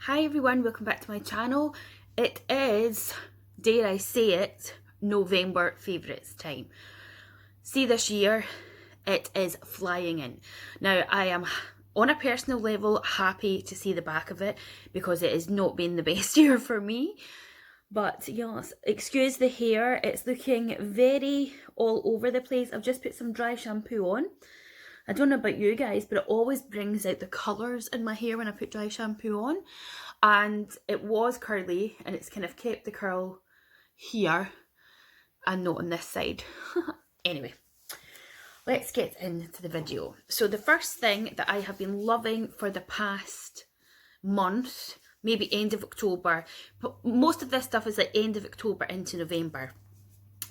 Hi everyone, welcome back to my channel. It is, dare I say it, November favourites time. See, this year it is flying in. Now I am on a personal level happy to see the back of it because it has not been the best year for me. But yes, excuse the hair, it's looking very all over the place. I've just put some dry shampoo on. I don't know about you guys, but it always brings out the colours in my hair when I put dry shampoo on. And it was curly and it's kind of kept the curl here and not on this side. Anyway, let's get into the video. So the first thing that I have been loving for the past month, maybe end of October, but most of this stuff is like end of October into November,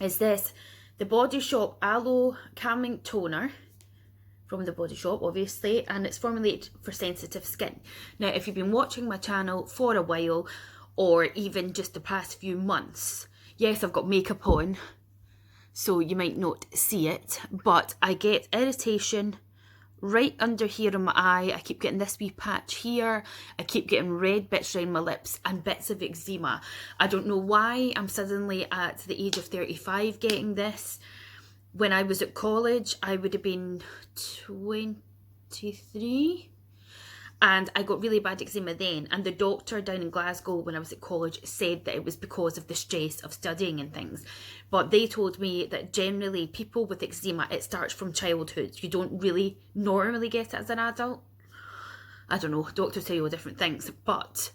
is this, the Body Shop Aloe Calming Toner from the Body Shop, obviously, and it's formulated for sensitive skin. Now, if you've been watching my channel for a while, or even just the past few months, yes, I've got makeup on, so you might not see it, but I get irritation right under here in my eye. I keep getting this wee patch here. I keep getting red bits around my lips and bits of eczema. I don't know why I'm suddenly at the age of 35 getting this. When I was at college, I would have been 23 and I got really bad eczema then, and the doctor down in Glasgow when I was at college said that it was because of the stress of studying and things, but they told me that generally people with eczema, it starts from childhood. You don't really normally get it as an adult. I don't know, doctors tell you all different things, but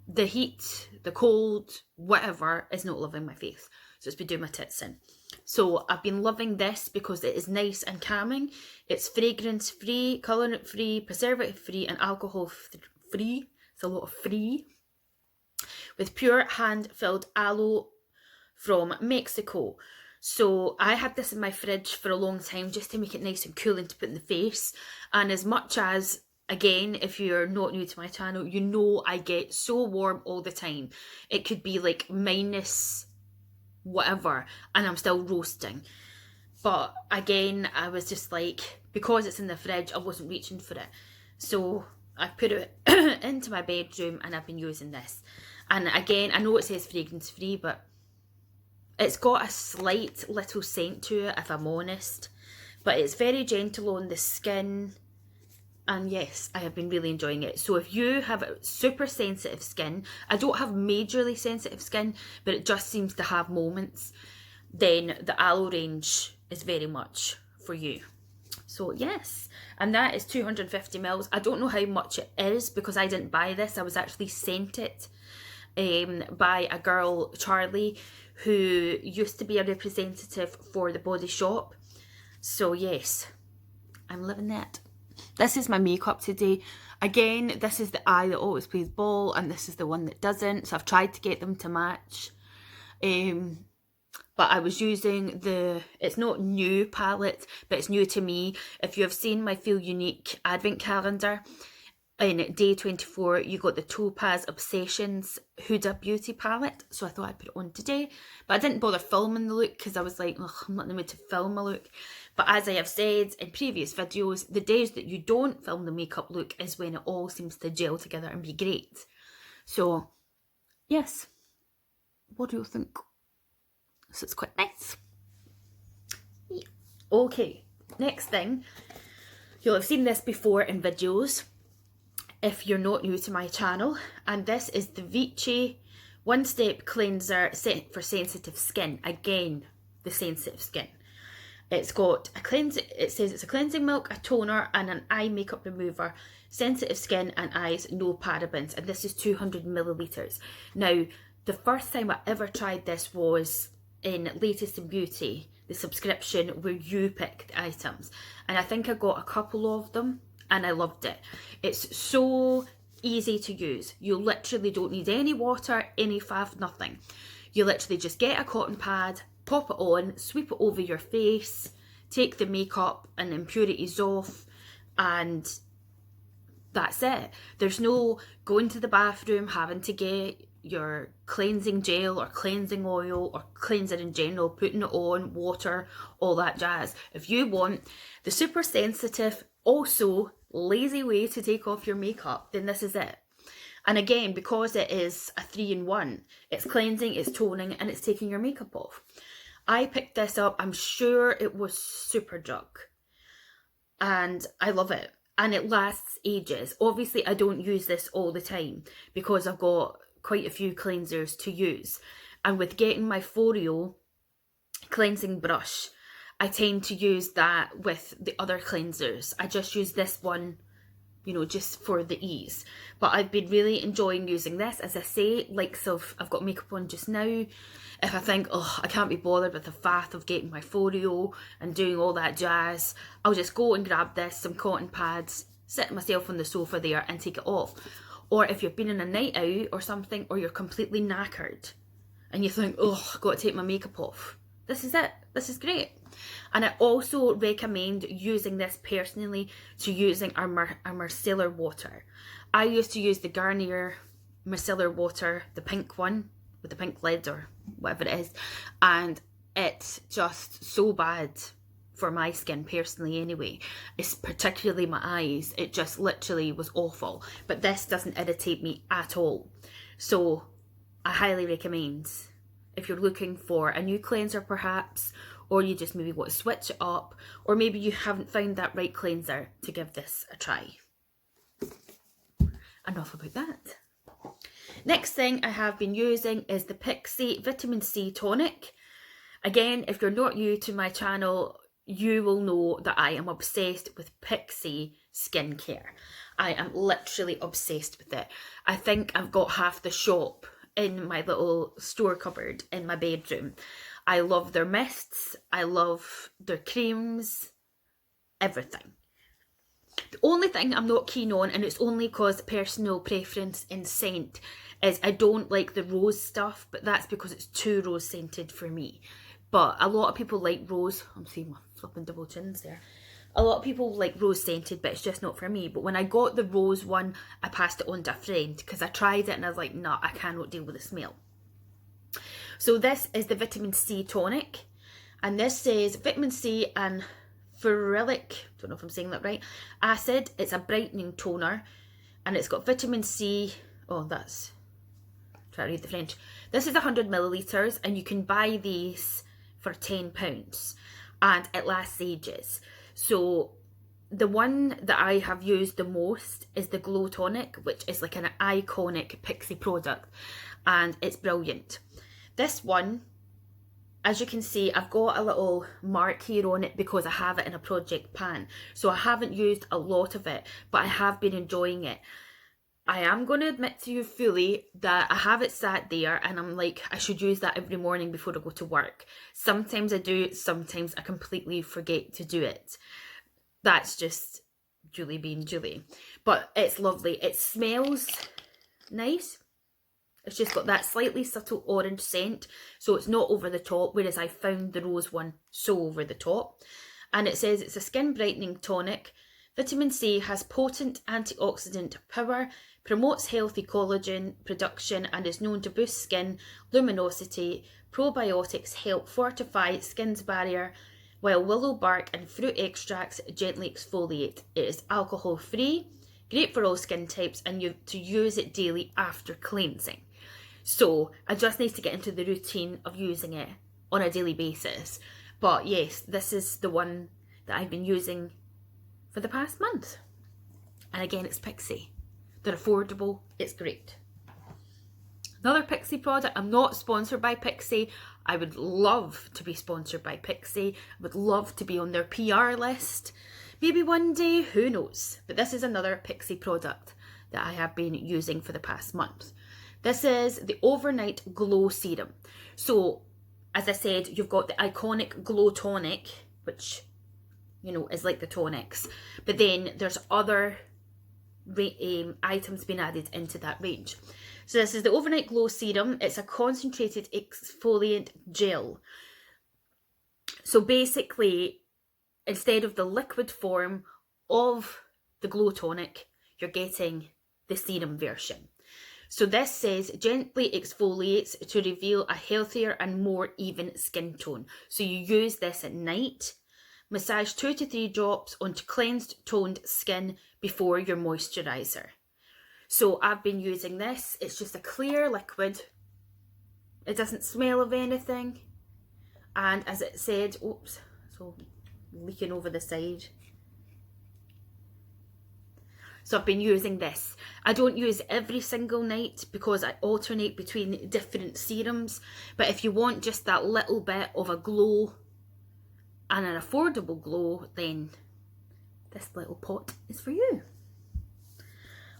the heat, the cold, whatever is not loving my face, so it's been doing my tits in. So I've been loving this because it is nice and calming. It's fragrance free, colourant free, preservative free and alcohol free. It's a lot of free. With pure hand-filled aloe from Mexico. So I had this in my fridge for a long time just to make it nice and cool and to put in the face. And as much as, again, if you're not new to my channel, you know I get so warm all the time. It could be like minus whatever and I'm still roasting, but again I was just like, because it's in the fridge, I wasn't reaching for it, so I put it into my bedroom and I've been using this. And again, I know it says fragrance free, but it's got a slight little scent to it, if I'm honest, but it's very gentle on the skin. And yes, I have been really enjoying it. So if you have super sensitive skin, I don't have majorly sensitive skin, but it just seems to have moments, then the aloe range is very much for you. So yes, and that is 250 mils. I don't know how much it is because I didn't buy this. I was actually sent it by a girl, Charlie, who used to be a representative for the Body Shop. So yes, I'm living that. This is my makeup today. Again, this is the eye that always plays ball and this is the one that doesn't. So I've tried to get them to match. But I was using the, it's not new palette, but it's new to me. If you have seen my Feel Unique advent calendar, in day 24, you got the Topaz Obsessions Huda Beauty palette. So I thought I'd put it on today. But I didn't bother filming the look because I was like, ugh, I'm not in the mood to film a look. But as I have said in previous videos, the days that you don't film the makeup look is when it all seems to gel together and be great. So, yes. What do you think? So it's quite nice. Yeah. Okay, next thing. You'll have seen this before in videos if you're not new to my channel, and this is the Vichy One Step Cleanser set for sensitive skin. Again, the sensitive skin. It's got a cleansing, it says it's a cleansing milk, a toner and an eye makeup remover, sensitive skin and eyes, no parabens, and this is 200 millilitres. Now, the first time I ever tried this was in Latest in Beauty, the subscription where you pick the items, and I think I got a couple of them and I loved it. It's so easy to use. You literally don't need any water, any fav, nothing. You literally just get a cotton pad, pop it on, sweep it over your face, take the makeup and impurities off, and that's it. There's no going to the bathroom, having to get your cleansing gel or cleansing oil or cleanser in general, putting it on, water, all that jazz. If you want the super sensitive, also lazy way to take off your makeup, then this is it. And again, because it is a 3-in-1, it's cleansing, it's toning, and it's taking your makeup off. I picked this up, I'm sure it was Superdrug, and I love it. And it lasts ages. Obviously, I don't use this all the time because I've got quite a few cleansers to use. And with getting my Foreo cleansing brush, I tend to use that with the other cleansers. I just use this one, you know, just for the ease. But I've been really enjoying using this. As I say, I've got makeup on just now. If I think, oh, I can't be bothered with the faff of getting my Foreo and doing all that jazz, I'll just go and grab this, some cotton pads, sit myself on the sofa there and take it off. Or if you've been on a night out or something, or you're completely knackered and you think, oh, I've got to take my makeup off, this is it. This is great. And I also recommend using this personally to using our micellar water. I used to use the Garnier micellar water, the pink one with the pink lid or whatever it is, and it's just so bad for my skin personally anyway. It's particularly my eyes. It just literally was awful. But this doesn't irritate me at all. So I highly recommend, if you're looking for a new cleanser perhaps, or you just maybe want to switch it up, or maybe you haven't found that right cleanser, to give this a try. Enough about that. Next thing I have been using is the Pixi Vitamin C Tonic. Again, if you're not new to my channel, you will know that I am obsessed with Pixi skincare. I am literally obsessed with it. I think I've got half the shop in my little store cupboard in my bedroom. I love their mists, I love their creams, everything. The only thing I'm not keen on, and it's only because personal preference in scent, is I don't like the rose stuff, but that's because it's too rose scented for me. But a lot of people like rose. I'm seeing my flipping double chins there. A lot of people like rose scented, but it's just not for me. But when I got the rose one, I passed it on to a friend because I tried it and I was like, nah, I cannot deal with the smell. So this is the Vitamin C Tonic, and this says Vitamin C and ferulic, don't know if I'm saying that right, acid. It's a brightening toner, and it's got vitamin C. Oh, that's, try to read the French. This is 100 millilitres, and you can buy these for £10, and it lasts ages. So the one that I have used the most is the Glow Tonic, which is like an iconic Pixi product, and it's brilliant. This one, as you can see, I've got a little mark here on it because I have it in a project pan. So I haven't used a lot of it, but I have been enjoying it. I am going to admit to you fully that I have it sat there and I'm like, I should use that every morning before I go to work. Sometimes I do, sometimes I completely forget to do it. That's just Julie being Julie. But it's lovely. It smells nice. It's just got that slightly subtle orange scent, so it's not over the top, whereas I found the rose one so over the top. And it says it's a skin brightening tonic. Vitamin C has potent antioxidant power, promotes healthy collagen production, and is known to boost skin luminosity. Probiotics help fortify skin's barrier, while willow bark and fruit extracts gently exfoliate. It is alcohol free, great for all skin types, and to use it daily after cleansing. So I just need to get into the routine of using it on a daily basis. But yes, this is the one that I've been using for the past month. And again, it's Pixi. They're affordable, it's great. Another Pixi product, I'm not sponsored by Pixi. I would love to be sponsored by Pixi. I would love to be on their PR list. Maybe one day, who knows. But this is another Pixi product that I have been using for the past month. This is the Overnight Glow Serum. So, as I said, you've got the iconic Glow Tonic, which, you know, is like the tonics. But then there's other items being added into that range. So this is the Overnight Glow Serum. It's a concentrated exfoliant gel. So basically, instead of the liquid form of the Glow Tonic, you're getting the serum version. So this says gently exfoliates to reveal a healthier and more even skin tone. So you use this at night. Massage 2 to 3 drops onto cleansed, toned skin before your moisturiser. So I've been using this. It's just a clear liquid. It doesn't smell of anything. And as it said, oops, so leaking over the side. So I've been using this. I don't use every single night because I alternate between different serums. But if you want just that little bit of a glow and an affordable glow, then this little pot is for you.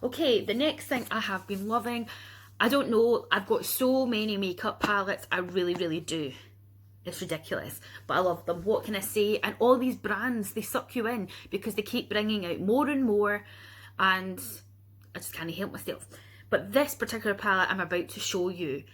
Okay, the next thing I have been loving, I don't know, I've got so many makeup palettes, I really do. It's ridiculous, but I love them. What can I say? And all these brands, they suck you in because they keep bringing out more and more, and I just can't help myself. But this particular palette I'm about to show you,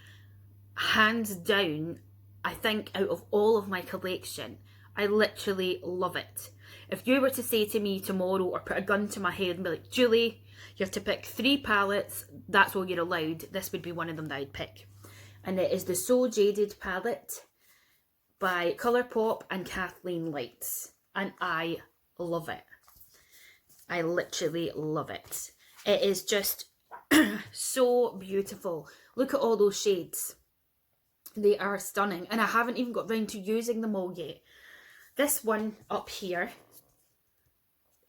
hands down, I think out of all of my collection, I literally love it. If you were to say to me tomorrow or put a gun to my head and be like, Julie, you have to pick 3 palettes, that's all you're allowed, this would be one of them that I'd pick. And it is the So Jaded palette by Colourpop and Kathleen Lights. And I love it. I literally love it. It is just so beautiful. Look at all those shades. They are stunning. And I haven't even got round to using them all yet. This one up here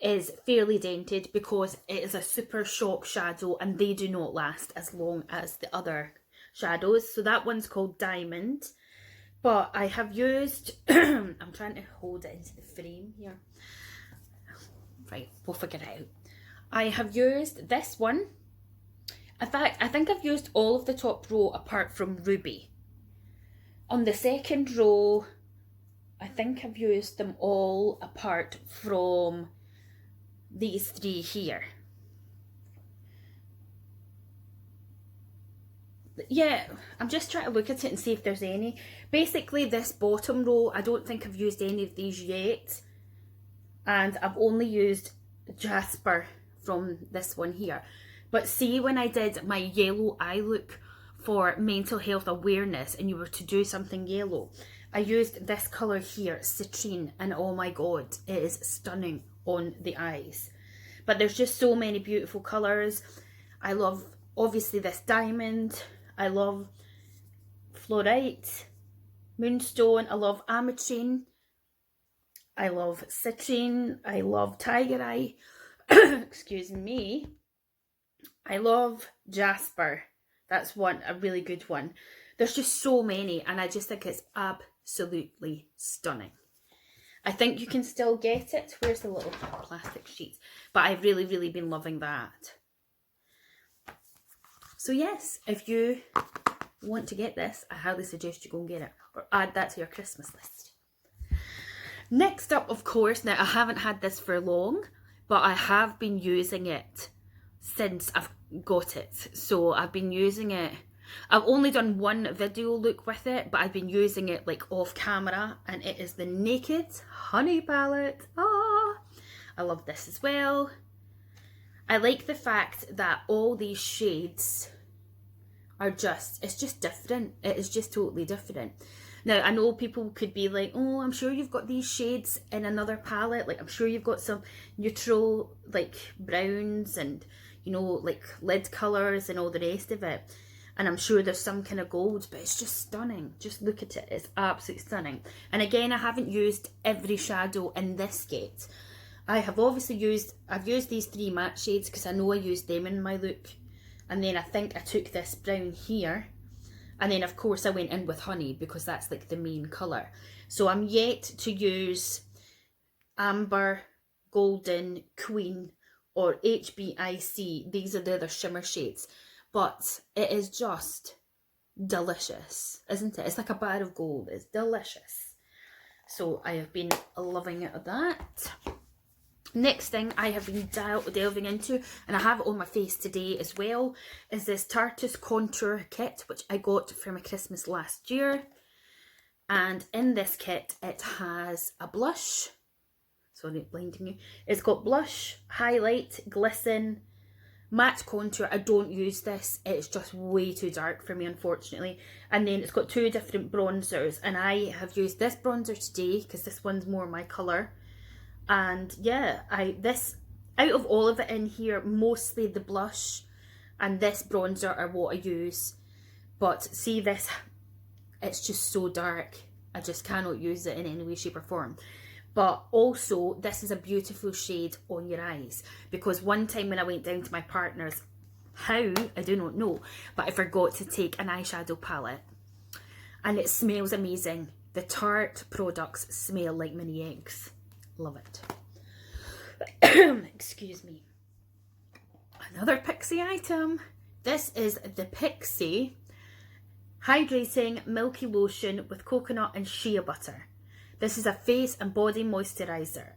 is fairly dented because it is a super shock shadow and they do not last as long as the other shadows. So that one's called Diamond. But I have used, I'm trying to hold it into the frame here. Right, we'll figure it out. I have used this one. In fact, I think I've used all of the top row apart from Ruby. On the second row, I think I've used them all apart from these 3 here. Yeah, I'm just trying to look at it and see if there's any. Basically, this bottom row, I don't think I've used any of these yet. And I've only used Jasper from this one here. But see, when I did my yellow eye look for mental health awareness and you were to do something yellow, I used this colour here, Citrine, and oh my god, it is stunning on the eyes. But there's just so many beautiful colours. I love, obviously, this Diamond. I love Fluorite, Moonstone. I love Ametrine. I love Citrine. I love Tiger Eye. Excuse me. I love Jasper. That's one, a really good one. There's just so many, and I just think it's absolutely stunning. I think you can still get it. Where's the little plastic sheets? But I've really been loving that. So yes, if you want to get this, I highly suggest you go and get it. Or add that to your Christmas list. Next up, of course, now I haven't had this for long, but I have been using it since I've got it. So I've been using it. I've only done one video look with it, but I've been using it like off camera, and it is the Naked Honey palette. Ah, I love this as well. I like the fact that all these shades are just, it's just different. It is just totally different. Now, I know people could be like, oh, I'm sure you've got these shades in another palette. Like, I'm sure you've got some neutral, like, browns and, you know, like, lid colours and all the rest of it. And I'm sure there's some kind of gold, but it's just stunning. Just look at it. It's absolutely stunning. And again, I haven't used every shadow in this yet. I have obviously used, I've used these 3 matte shades because I know I used them in my look. And then I think I took this brown here. And then of course I went in with honey because that's like the main colour. So I'm yet to use Amber, Golden, Queen or HBIC. These are the other shimmer shades. But it is just delicious, isn't it? It's like a bar of gold. It's delicious. So I have been loving that. Next thing I have been delving into, and I have it on my face today as well, is this Tarte's Contour Kit, which I got for my Christmas last year. And in this kit, it has a blush. Sorry, blinding you. It's got blush, highlight, glisten, matte contour. I don't use this. It's just way too dark for me, unfortunately. And then it's got 2 different bronzers. And I have used this bronzer today because this one's more my colour. And yeah, this out of all of it in here, mostly the blush and this bronzer are what I use. But see this, it's just so dark. I just cannot use it in any way, shape or form. But also, this is a beautiful shade on your eyes, because one time when I went down to my partner's, how, I do not know, but I forgot to take an eyeshadow palette. And it smells amazing. The Tarte products smell like mini eggs. Love it. Excuse me. Another Pixie item. This is the Pixie Hydrating Milky Lotion with coconut and shea butter. This is a face and body moisturiser.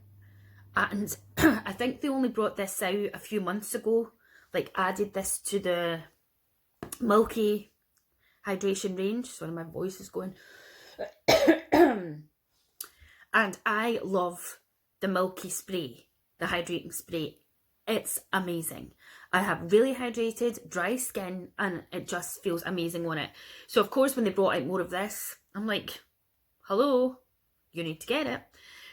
And I think they only brought this out a few months ago. Like, added this to the Milky hydration range. Sorry, my voice is going. And I love the Milky spray, the hydrating spray. It's amazing. I have really hydrated, dry skin, and it just feels amazing on it. So of course, when they brought out more of this, I'm like, hello, you need to get it.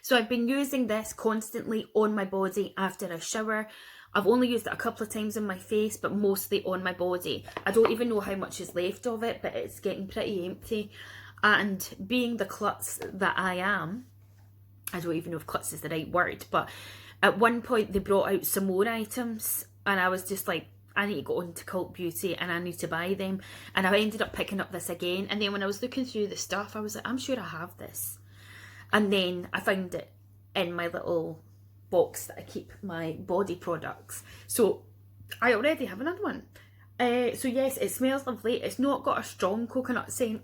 So I've been using this constantly on my body after I shower. I've only used it a couple of times on my face, but mostly on my body. I don't even know how much is left of it, but it's getting pretty empty. And being the klutz that I am, I don't even know if klutz is the right word, but at one point they brought out some more items, and I was just like, I need to go on to Cult Beauty and I need to buy them. And I ended up picking up this again. And then when I was looking through the stuff, I was like, I'm sure I have this. And then I found it in my little box that I keep my body products. So I already have another one. So yes, it smells lovely. It's not got a strong coconut scent,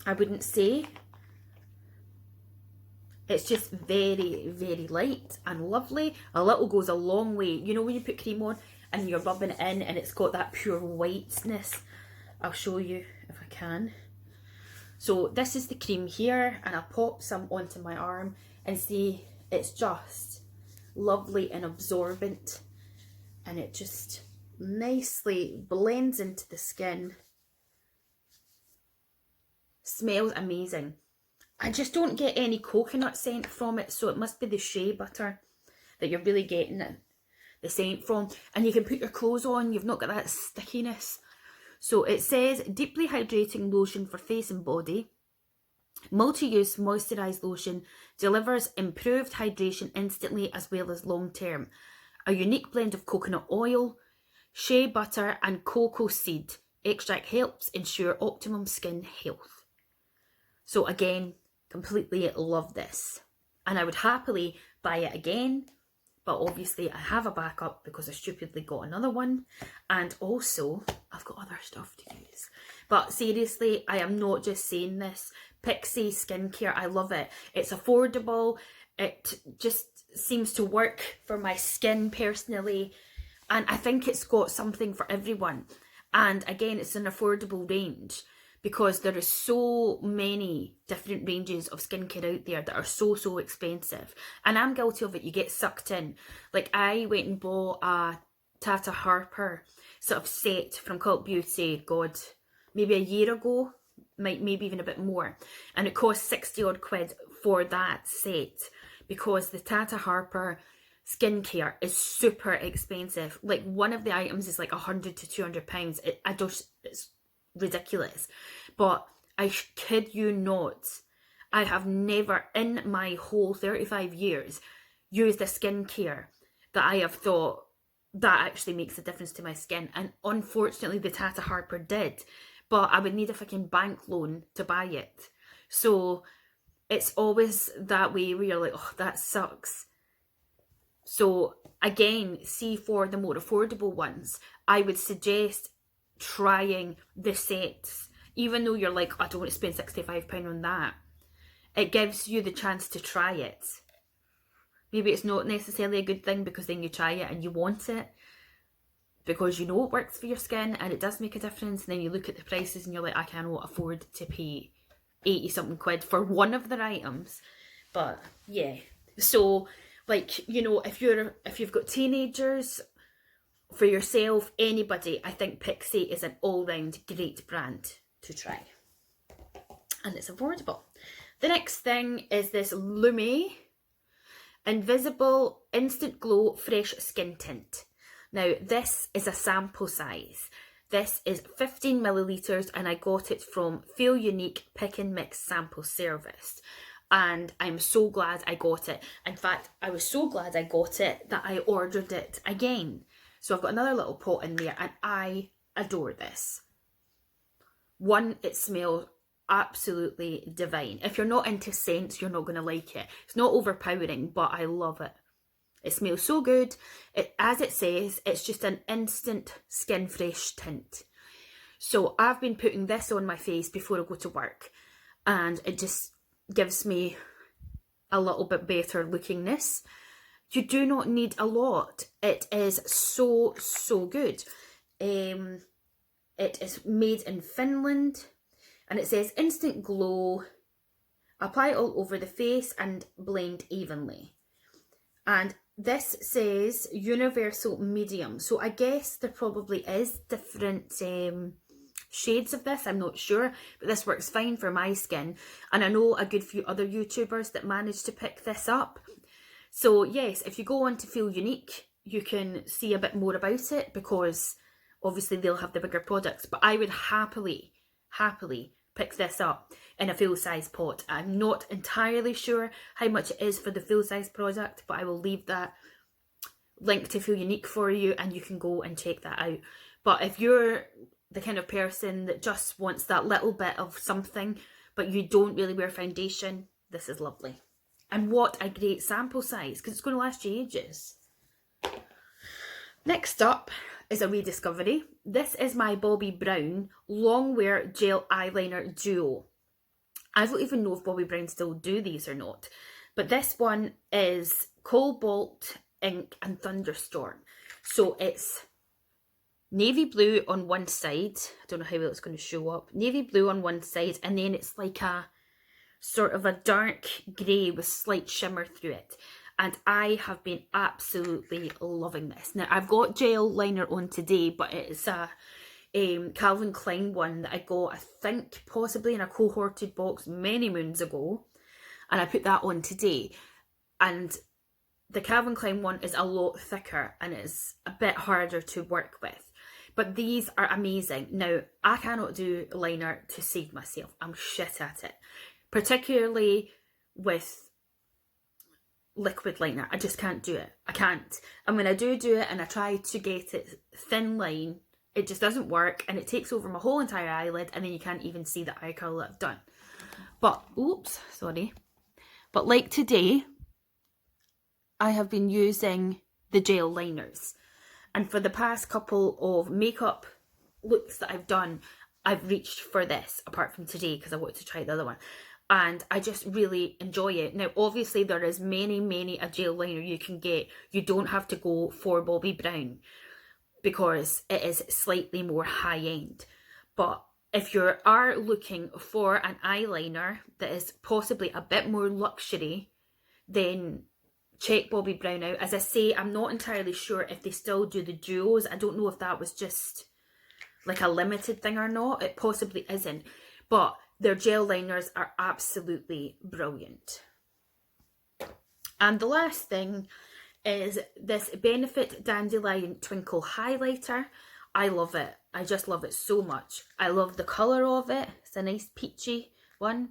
I wouldn't say. It's just very, very light and lovely. A little goes a long way. You know when you put cream on and you're rubbing it in and it's got that pure whiteness? I'll show you if I can. So this is the cream here, and I'll pop some onto my arm and see, it's just lovely and absorbent, and it just nicely blends into the skin. Smells amazing. I just don't get any coconut scent from it, so it must be the shea butter that you're really getting it, the scent from. And you can put your clothes on, you've not got that stickiness. So it says, deeply hydrating lotion for face and body. Multi-use moisturised lotion delivers improved hydration instantly as well as long term. A unique blend of coconut oil, shea butter and cocoa seed extract helps ensure optimum skin health. So again, completely love this, and I would happily buy it again, but obviously I have a backup because I stupidly got another one, and also I've got other stuff to use. But seriously, I am not just saying this. Pixie skincare, I love it. It's affordable. It just seems to work for my skin personally, and I think it's got something for everyone. And again, it's an affordable range, because there is so many different ranges of skincare out there that are so expensive. And I'm guilty of it. You get sucked in. Like, I went and bought a Tata Harper sort of set from Cult Beauty, God, maybe a year ago, maybe even a bit more. And it cost 60 odd quid for that set, because the Tata Harper skincare is super expensive. Like, one of the items is like £100 to £200. It's ridiculous. But I kid you not, I have never in my whole 35 years used a skincare that I have thought that actually makes a difference to my skin. And unfortunately the Tata Harper did, but I would need a fucking bank loan to buy it. So it's always that way where you're like, oh, that sucks. So again, see, for the more affordable ones, I would suggest trying the sets. Even though you're like, I don't want to spend £65 on that, it gives you the chance to try it. Maybe it's not necessarily a good thing, because then you try it and you want it because you know it works for your skin and it does make a difference, and then you look at the prices and you're like, I cannot afford to pay 80 something quid for one of their items. But yeah, so like, you know, if you've got teenagers, for yourself, anybody, I think Pixie is an all-round great brand to try. And it's affordable. The next thing is this Lume Invisible Instant Glow Fresh Skin Tint. Now, this is a sample size. This is 15 millilitres and I got it from Feel Unique Pick and Mix Sample Service. And I'm so glad I got it. In fact, I was so glad I got it that I ordered it again. So I've got another little pot in there and I adore this. One, it smells absolutely divine. If you're not into scents, you're not going to like it. It's not overpowering, but I love it. It smells so good. As it says, it's just an instant skin fresh tint. So I've been putting this on my face before I go to work, and it just gives me a little bit better lookingness. You do not need a lot. It is so, so good. It is made in Finland, and it says instant glow, apply all over the face and blend evenly. And this says universal medium, so I guess there probably is different shades of this, I'm not sure, but this works fine for my skin, and I know a good few other YouTubers that managed to pick this up. So yes, if you go on to Feel Unique, you can see a bit more about it, because obviously they'll have the bigger products, but I would happily pick this up in a full size pot. I'm not entirely sure how much it is for the full size product, but I will leave that link to Feel Unique for you and you can go and check that out. But if you're the kind of person that just wants that little bit of something, but you don't really wear foundation, this is lovely. And what a great sample size, because it's going to last you ages. Next up is a rediscovery. This is my Bobbi Brown Longwear Gel Eyeliner Duo. I don't even know if Bobbi Brown still do these or not, but this one is Cobalt, Ink and Thunderstorm. So it's navy blue on one side. I don't know how well it's going to show up. Navy blue on one side, and then it's like a sort of a dark grey with slight shimmer through it. And I have been absolutely loving this. Now, I've got gel liner on today, but it's a Calvin Klein one that I got, I think, possibly in a cohorted box many moons ago. And I put that on today. And the Calvin Klein one is a lot thicker and is a bit harder to work with. But these are amazing. Now, I cannot do liner to save myself. I'm shit at it. Particularly with liquid liner. I just can't do it. I can't. And when I do it and I try to get it thin line, it just doesn't work and it takes over my whole entire eyelid and then you can't even see the eye colour that I've done. But, oops, sorry. But like today, I have been using the gel liners. And for the past couple of makeup looks that I've done, I've reached for this, apart from today because I wanted to try the other one. And I just really enjoy it. Now, obviously, there is many a gel liner you can get. You don't have to go for Bobbi Brown because it is slightly more high-end. But if you are looking for an eyeliner that is possibly a bit more luxury, then check Bobbi Brown out. As I say, I'm not entirely sure if they still do the duos. I don't know if that was just like a limited thing or not. It possibly isn't. But their gel liners are absolutely brilliant. And the last thing is this Benefit Dandelion Twinkle Highlighter. I love it. I just love it so much. I love the colour of it. It's a nice peachy one.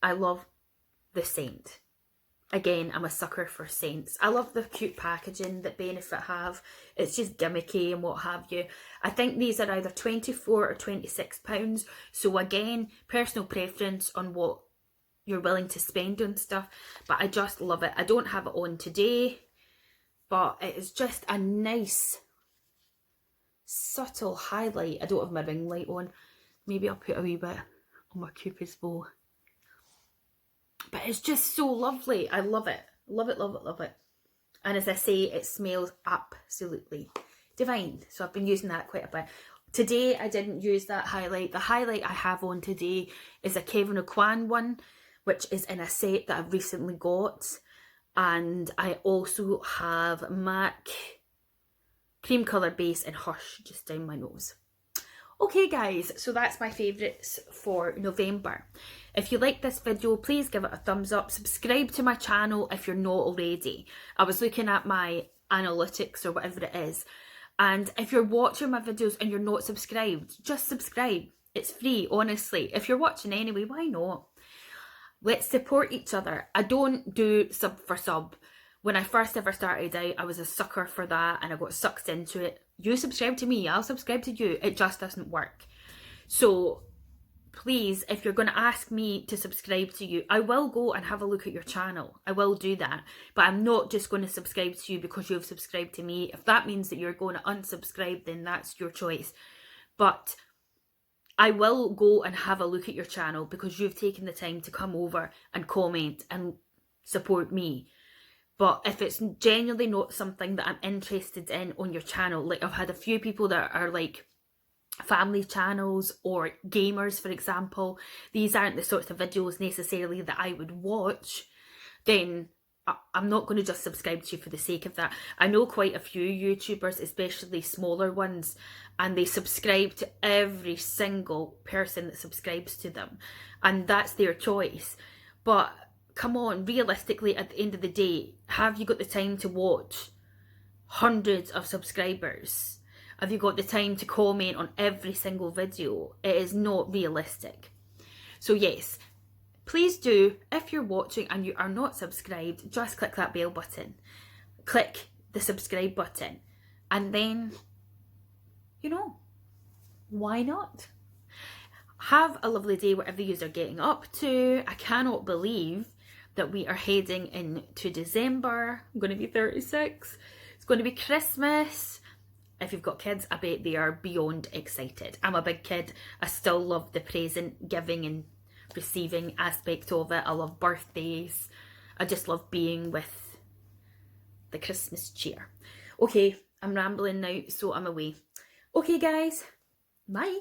I love the scent. Again, I'm a sucker for scents. I love the cute packaging that Benefit have. It's just gimmicky and what have you. I think these are either £24 or £26. So again, personal preference on what you're willing to spend on stuff. But I just love it. I don't have it on today, but it is just a nice, subtle highlight. I don't have my ring light on. Maybe I'll put a wee bit on my Cupid's bow. But it's just so lovely. I love it. Love it, love it, love it. And as I say, it smells absolutely divine. So I've been using that quite a bit. Today, I didn't use that highlight. The highlight I have on today is a Kevin O'Quan one, which is in a set that I've recently got. And I also have MAC Cream Colour Base in Hush just down my nose. Okay guys, so that's my favourites for November. If you like this video, please give it a thumbs up. Subscribe to my channel if you're not already. I was looking at my analytics or whatever it is. And if you're watching my videos and you're not subscribed, just subscribe. It's free, honestly. If you're watching anyway, why not? Let's support each other. I don't do sub for sub. When I first ever started out, I was a sucker for that and I got sucked into it. You subscribe to me, I'll subscribe to you. It just doesn't work. So please, if you're going to ask me to subscribe to you, I will go and have a look at your channel. I will do that. But I'm not just going to subscribe to you because you've subscribed to me. If that means that you're going to unsubscribe, then that's your choice. But I will go and have a look at your channel because you've taken the time to come over and comment and support me. But if it's genuinely not something that I'm interested in on your channel, like I've had a few people that are like family channels or gamers, for example, these aren't the sorts of videos necessarily that I would watch, then I'm not going to just subscribe to you for the sake of that. I know quite a few YouTubers, especially smaller ones, and they subscribe to every single person that subscribes to them, and that's their choice. But come on, realistically, at the end of the day, have you got the time to watch hundreds of subscribers? Have you got the time to comment on every single video? It is not realistic. So yes, please do, if you're watching and you are not subscribed, just click that bell button. Click the subscribe button. And then, you know, why not? Have a lovely day, whatever you are getting up to. I cannot believe that we are heading into December. I'm going to be 36. It's going to be Christmas. If you've got kids, I bet they are beyond excited. I'm a big kid. I still love the present giving and receiving aspect of it. I love birthdays. I just love being with the Christmas cheer. Okay, I'm rambling now, so I'm away. Okay guys, bye.